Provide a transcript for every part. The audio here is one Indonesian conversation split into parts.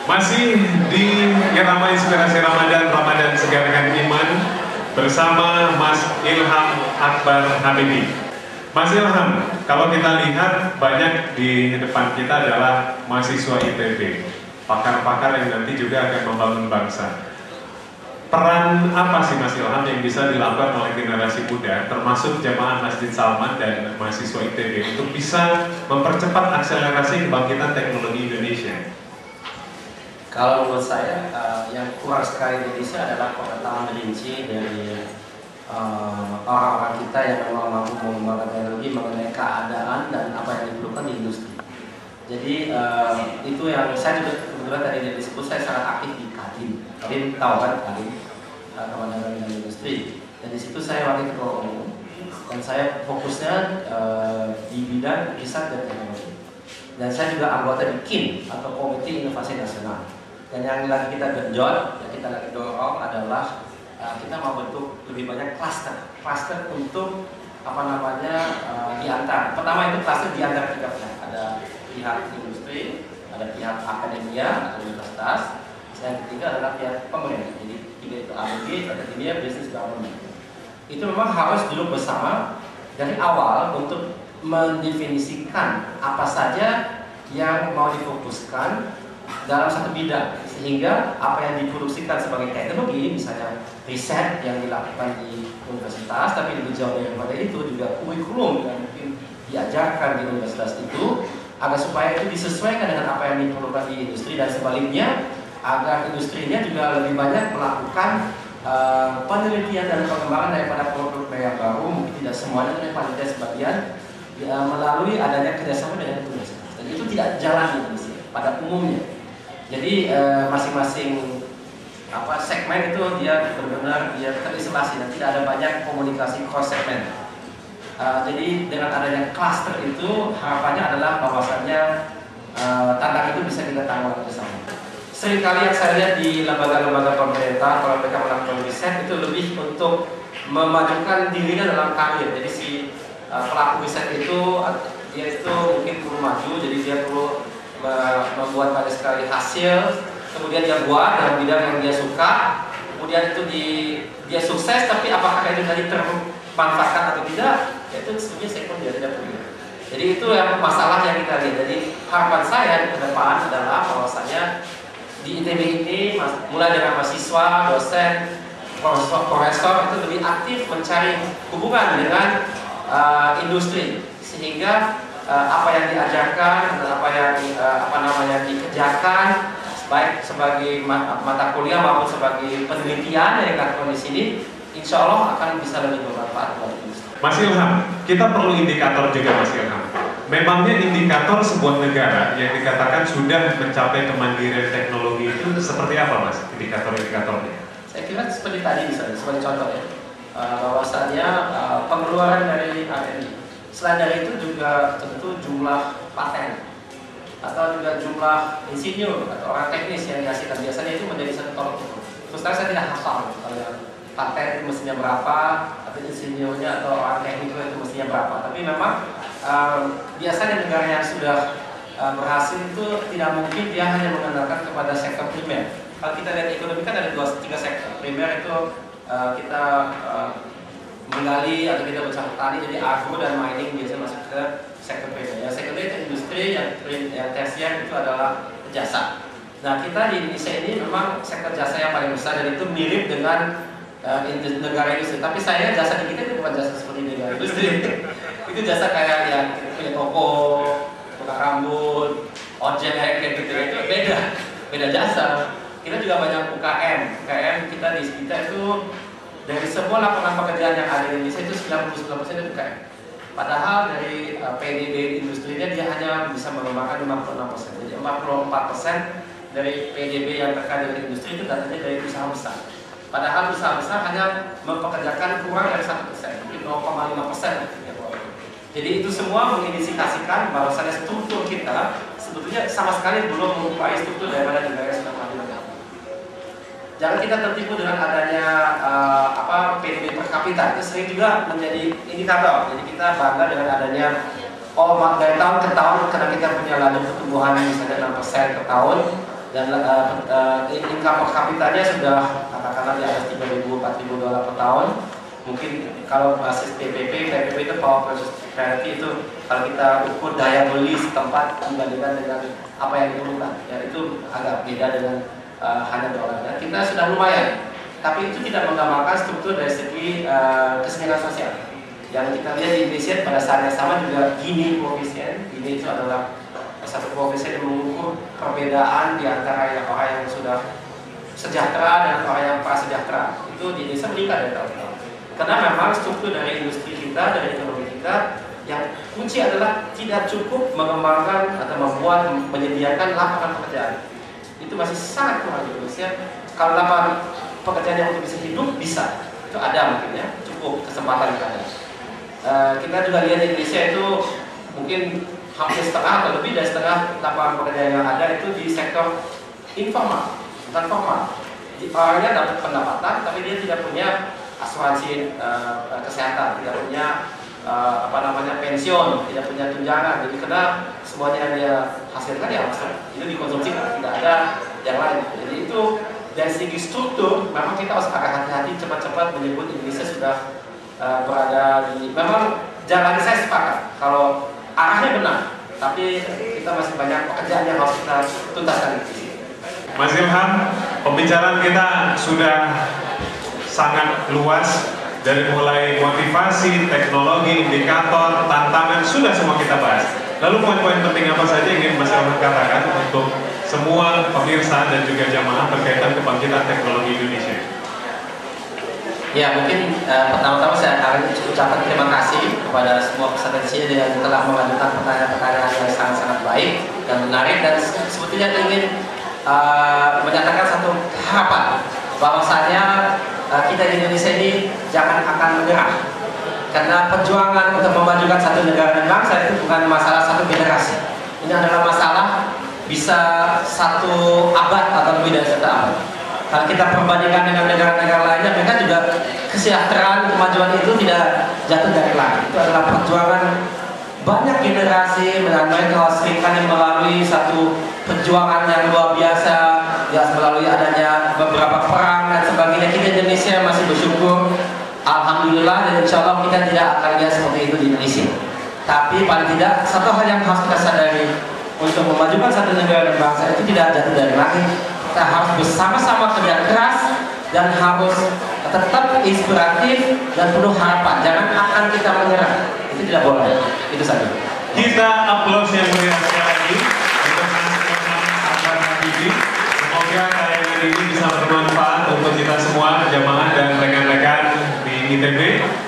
Masih di Irama Inspirasi Ramadan Segarkan Iman bersama Mas Ilham Akbar Habibi. Mas Ilham, kalau kita lihat banyak di depan kita adalah mahasiswa ITB, pakar-pakar yang nanti juga akan membangun bangsa. Peran apa sih Mas Ilham yang bisa dilakukan oleh generasi muda, termasuk jamaah Masjid Salman dan mahasiswa ITB untuk bisa mempercepat akselerasi kebangkitan teknologi Indonesia? Kalau menurut saya, yang kurang sekali di Indonesia adalah pengetahuan rinci dari orang-orang kita yang memang mampu mengembangkan teknologi mengenai keadaan dan apa yang diperlukan di industri. Jadi itu yang saya juga kebetulan tadi disebut, saya sangat aktif di Kadin. Kadin tahu kan, Kadin Kementerian dan Industri. Dan di situ saya wakil ketua umum dan saya fokusnya di bidang riset dan teknologi. Dan saya juga anggota di KIN atau Komite Inovasi Nasional. Dan yang lagi kita genjot, yang kita lagi dorong adalah kita mau bentuk lebih banyak cluster untuk diantar. Pertama itu cluster diantar tiga pihak, ada pihak industri, ada pihak akademia atau universitas, dan yang ketiga adalah pihak pemerintah. Jadi tiga itu ABG, akademia, business government. Itu memang harus duduk bersama dari awal untuk mendefinisikan apa saja yang mau difokuskan dalam satu bidang, sehingga apa yang diproduksikan sebagai teknologi, misalnya riset yang dilakukan di universitas, tapi lebih jauh daripada itu juga kurikulum yang mungkin diajarkan di universitas itu, agar supaya itu disesuaikan dengan apa yang diperlukan di industri, dan sebaliknya agar industrinya juga lebih banyak melakukan penelitian dan pengembangan daripada produk yang baru, mungkin tidak semuanya, tapi paling tidak sebagian melalui adanya kerjasama dengan universitas. Dan itu tidak jalan di Indonesia pada umumnya. Jadi masing-masing segmen itu dia benar-benar terisolasi dan tidak ada banyak komunikasi cross segmen. Jadi dengan adanya cluster itu harapannya adalah bahwasannya tantangan itu bisa kita tanggung bersama. Seringkali yang saya lihat di lembaga-lembaga pemerintah, kalau mereka melakukan riset itu lebih untuk memajukan dirinya dalam karir. Jadi si pelaku riset itu dia itu mungkin perlu maju, jadi dia perlu membuat banyak sekali hasil, kemudian dia buat dalam bidang yang dia suka, kemudian itu dia sukses, tapi apakah itu tadi termanfaatkan atau tidak, itu sebenarnya sekunder, tidak perlu. Jadi itu yang masalah yang kita lihat. Jadi harapan saya ke depan adalah bahwasanya di ITB ini mulai dengan mahasiswa, dosen, profesor itu lebih aktif mencari hubungan dengan industri, sehingga apa yang diajarkan dan apa yang dikerjakan baik sebagai mata kuliah maupun sebagai penelitian yang dilakukan di sini, insya Allah akan bisa lebih bermanfaat buat industri. Mas Ilham, kita perlu indikator juga Mas Ilham. Memangnya indikator sebuah negara yang dikatakan sudah mencapai kemandirian teknologi itu seperti apa Mas indikator-indikatornya? Saya kira seperti tadi misalnya, sebagai contoh ya, bahwasannya pengeluaran dari R&D. Selain dari itu juga tentu jumlah paten atau juga jumlah insinyur atau orang teknis yang dihasilkan, biasanya itu menjadi satu tolak ukur. Terus terang saya tidak hafal kalau yang paten itu mestinya berapa, atau insinyurnya atau orang teknik itu mestinya berapa. Tapi memang biasanya negara yang sudah berhasil itu tidak mungkin dia hanya mengandalkan kepada sektor primer. Kalau kita lihat ekonomi kan ada 2-3 sektor. Primer itu kita menggali atau kita bersama petani, jadi agro dan mining biasanya masuk ke sektor primer. Yang sekunder itu industri, yang tersier itu adalah jasa. Nah kita di Indonesia ini memang sektor jasa yang paling besar, dan itu mirip dengan negara industri. Tapi saya jasa di kita itu bukan jasa seperti negara industri. Itu jasa kayak yang punya toko, tukang rambut, ojek kayak gitu, itu beda jasa. Kita juga banyak UKM kita di kita itu dari semua lapangan pekerjaan yang ada di Indonesia itu 99% itu UKM. Padahal dari PDB industrinya dia hanya bisa mengembangkan 56%. Jadi 44% dari PDB yang terkait dengan industri itu datanya dari usaha besar. Padahal usaha besar hanya mempekerjakan kurang dari 1%, mungkin 0,5%. Jadi itu semua mengindikasikan bahwasanya struktur kita sebetulnya sama sekali belum menyerupai struktur daripada negara yang sudah maju. Jangan kita tertipu dengan adanya PDB per kapita, itu sering juga menjadi indikator. Jadi kita bangga dengan adanya dari tahun ke tahun, karena kita punya laju pertumbuhan misalnya 6% per tahun, dan income per kapitanya sudah katakanlah di atas $3.000-4.000 per tahun. Mungkin kalau basis PPP itu power purchase parity, itu kalau kita ukur daya beli setempat dibandingkan dengan apa yang diperlukan, ya itu agak beda dengan hanya dolar. Dan kita sudah lumayan, tapi itu tidak menggambarkan struktur dari segi kesejahteraan sosial. Yang kita lihat di Indonesia pada saat yang sama juga Gini koefisien. Gini itu adalah satu koefisien yang mengukur perbedaan di antara orang yang sudah sejahtera dan orang yang prasejahtera. Itu di Indonesia meningkat dari tahun ke tahun. Karena memang struktur dari industri kita, dari ekonomi kita, yang kunci adalah tidak cukup mengembangkan atau menyediakan lapangan pekerjaan. Itu masih sangat kurang di Indonesia. Kalau lapangan pekerjaan yang untuk bisa hidup bisa, itu ada mungkin ya, cukup kesempatan yang ada. Kita juga lihat di Indonesia itu mungkin hampir setengah atau lebih dari setengah lapangan pekerjaan yang ada itu di sektor informal, bukan formal. Orangnya dapat pendapatan, tapi dia tidak punya asuransi kesehatan, tidak punya pensiun, tidak punya tunjangan. Jadi karena semuanya yang dia hasilkan ya itu dikonsumsi, tidak ada yang lain. Jadi itu dari segi struktur memang kita harus agak hati-hati cepat-cepat menyebut Indonesia sudah berada di, memang jalan saya sepakat kalau arahnya benar, tapi kita masih banyak pekerjaan yang harus kita tuntaskan. Mas Ilham, pembicaraan kita sudah sangat luas, dari mulai motivasi, teknologi, indikator, tantangan, sudah semua kita bahas. Lalu poin-poin penting apa saja yang ingin Mas Ilham katakan untuk semua pemirsa dan juga jamaah berkaitan kebangkitan teknologi Indonesia? Ya, mungkin pertama-tama saya akan ucapkan terima kasih kepada semua peserta di sini yang telah mengajukan pertanyaan-pertanyaan yang sangat-sangat baik dan menarik, dan sebetulnya ingin menyatakan satu harapan bahwasanya kita di Indonesia ini jangan akan menyerah, karena perjuangan untuk memajukan satu negara dan bangsa itu bukan masalah satu generasi. Ini adalah masalah bisa satu abad atau lebih dari satu abad. Kalau kita perbandingkan dengan negara-negara lainnya, mereka juga kesejahteraan, kemajuan itu tidak jatuh dari langit. Itu adalah perjuangan banyak generasi, dan mereka seringkali melalui satu perjuangan yang luar biasa, ya, melalui adanya beberapa perang dan sebagainya. Kita di Indonesia masih bersyukur, alhamdulillah, dan insya Allah kita tidak akan lihat seperti itu di Indonesia. Tapi paling tidak satu hal yang harus kita sadari, untuk memajukan satu negara dan bangsa itu tidak jatuh dari langit. Kita harus bersama-sama kerja keras dan harus tetap inspiratif dan penuh harapan. Jangan akan kita menyerah. Itu tidak boleh. Itu saja. Kita aplaus yang meriah sekali lagi untuk Mas Ilham Akbar Habibie. Semoga tayangan ini bisa bermanfaat untuk kita semua, jamaah dan rekan-rekan di ITB,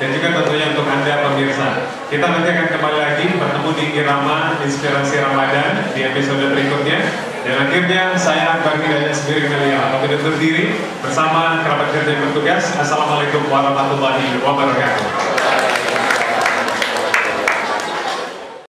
dan juga tentunya untuk Anda pemirsa. Kita nanti akan kembali lagi bertemu di Irama Inspirasi Ramadan di episode berikutnya. Dan akhirnya saya Akbar Hidayat sendiri pamit undur diri bersama kerabat kerja yang bertugas. Assalamualaikum warahmatullahi wabarakatuh.